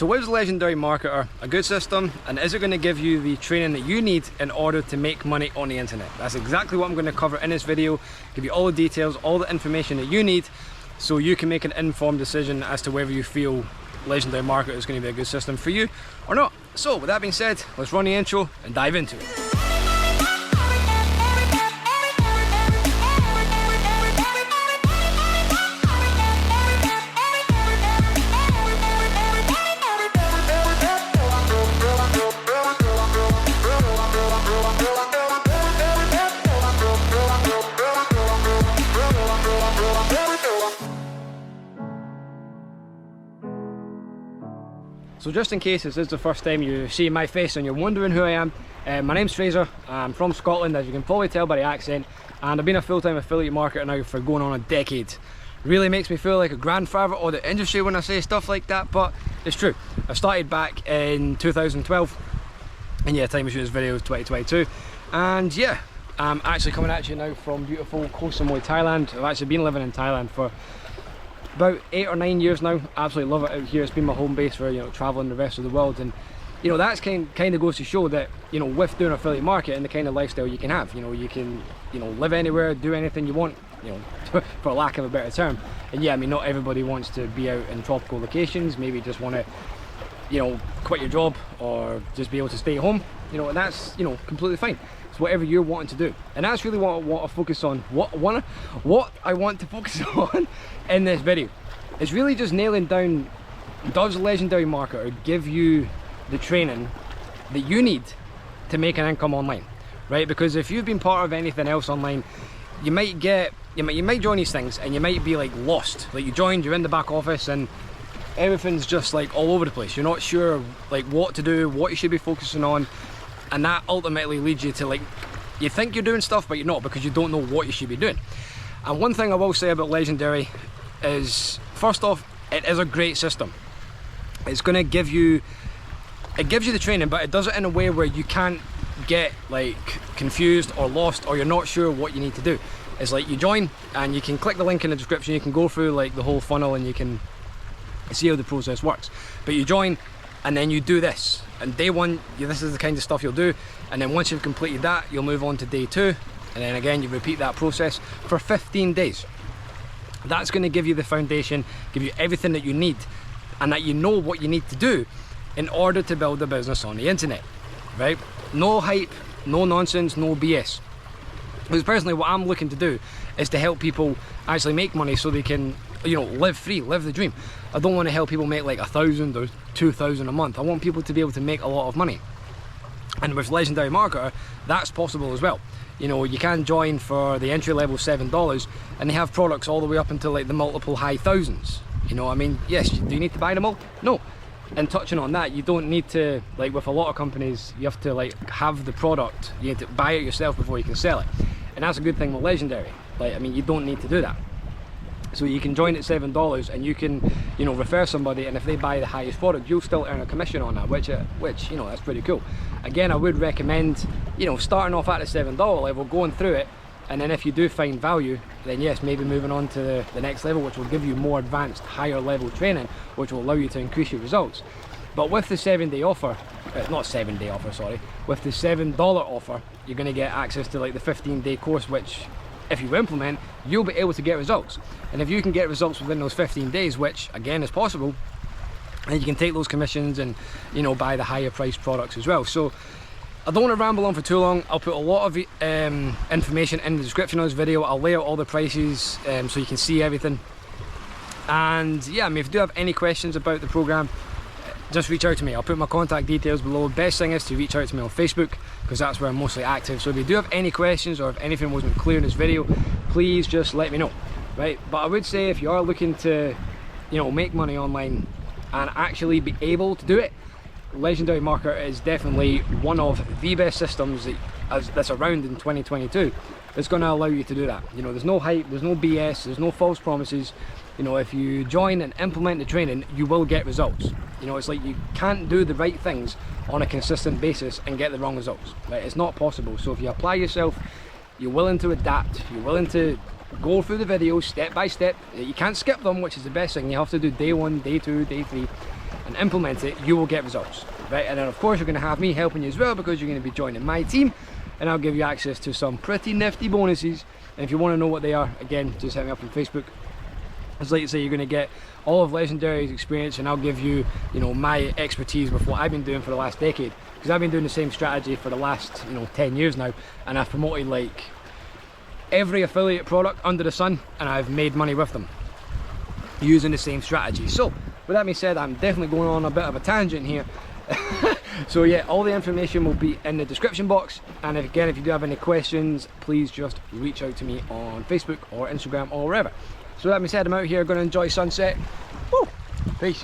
So is Legendary Marketer a good system, and is it going to give you the training that you need in order to make money on the internet? That's exactly what I'm going to cover in this video, give you all the details, all the information that you need so you can make an informed decision as to whether you feel Legendary Marketer is going to be a good system for you or not. So with that being said, let's run the intro and dive into it. So just in case this is the first time you see my face and you're wondering who I am, my name's Fraser. I'm from Scotland, as you can probably tell by the accent, and I've been a full-time affiliate marketer now for going on a decade. Really makes me feel like a grandfather of the industry when I say stuff like that, but it's true. I started back in 2012, and yeah, time to shoot this video was 2022, and yeah, I'm actually coming at you now from beautiful Koh Samui, Thailand. I've actually been living in Thailand for about 8 or 9 years now. Absolutely love it out here. It's been my home base for, you know, traveling the rest of the world, and you know, that's kind of goes to show that, you know, with doing affiliate marketing, the kind of lifestyle you can have, you know, you can, you know, live anywhere, do anything you want, you know, for lack of a better term. And yeah, I mean, not everybody wants to be out in tropical locations, maybe just want to, you know, quit your job or just be able to stay home, you know, and that's, you know, completely fine. It's whatever you're wanting to do, and that's really what I want to focus on. What I want to focus on in this video is really just nailing down, does Legendary Marketer give you the training that you need to make an income online, right? Because if you've been part of anything else online, you might join these things and you might be like lost. Like, you joined, you're in the back office, and everything's just like all over the place. You're not sure like what to do, what you should be focusing on, and that ultimately leads you to, like, you think you're doing stuff but you're not, because you don't know what you should be doing. And one thing I will say about Legendary is, first off, it is a great system. It's going to give you, it gives you the training, but it does it in a way where you can't get like confused or lost, or you're not sure what you need to do. It's like you join and you can click the link in the description, you can go through like the whole funnel and you can see how the process works. But you join and then you do this, and day one, this is the kind of stuff you'll do, and then once you've completed that, you'll move on to day two, and then again you repeat that process for 15 days. That's going to give you the foundation, give you everything that you need, and that you know what you need to do in order to build a business on the internet, right? No hype, no nonsense, no BS. Because personally, what I'm looking to do is to help people actually make money so they can, you know, live free, live the dream. I don't want to help people make like 1,000 or 2,000 a month. I want people to be able to make a lot of money. And with Legendary Marketer, that's possible as well. You know, you can join for the entry level $7, and they have products all the way up until like the multiple high thousands. You know, I mean, yes, do you need to buy them all? No. And touching on that, you don't need to, like with a lot of companies, you have to like have the product, you need to buy it yourself before you can sell it. And that's a good thing with Legendary. Like, I mean, you don't need to do that. So you can join at $7 and you can, you know, refer somebody, and if they buy the highest product, you'll still earn a commission on that, which you know, that's pretty cool. Again, I would recommend, you know, starting off at the $7 level, going through it, and then if you do find value, then yes, maybe moving on to the next level, which will give you more advanced, higher level training, which will allow you to increase your results. But with the 7-day offer, not 7-day offer, sorry, with the $7 offer, you're going to get access to like the 15-day course, which if you implement, you'll be able to get results. And if you can get results within those 15 days, which again is possible, then you can take those commissions and, you know, buy the higher priced products as well. So I don't want to ramble on for too long. I'll put a lot of information in the description of this video. I'll lay out all the prices so you can see everything. And yeah, I mean, if you do have any questions about the program, just reach out to me. I'll put my contact details below. Best thing is to reach out to me on Facebook, because that's where I'm mostly active. So if you do have any questions, or if anything wasn't clear in this video, please just let me know, right? But I would say, if you are looking to, you know, make money online and actually be able to do it, Legendary Marketer is definitely one of the best systems that's around in 2022 that's going to allow you to do that. You know, there's no hype, there's no BS, there's no false promises. You know, if you join and implement the training, you will get results. You know, it's like you can't do the right things on a consistent basis and get the wrong results, right? It's not possible. So if you apply yourself, you're willing to adapt, you're willing to go through the videos step by step. You can't skip them, which is the best thing. You have to do day 1, day 2, day 3, and implement it, you will get results, right? And then of course you're going to have me helping you as well, because you're going to be joining my team, and I'll give you access to some pretty nifty bonuses. And if you want to know what they are, again, just hit me up on Facebook. It's like you say, you're going to get all of Legendary's experience, and I'll give you, you know, my expertise with what I've been doing for the last decade, because I've been doing the same strategy for the last, you know, 10 years now, and I've promoted like every affiliate product under the sun, and I've made money with them using the same strategy. So with that being said, I'm definitely going on a bit of a tangent here. So yeah, all the information will be in the description box, and if you do have any questions, please just reach out to me on Facebook or Instagram or wherever. So that being said, I'm out here going to enjoy sunset. Woo! Peace.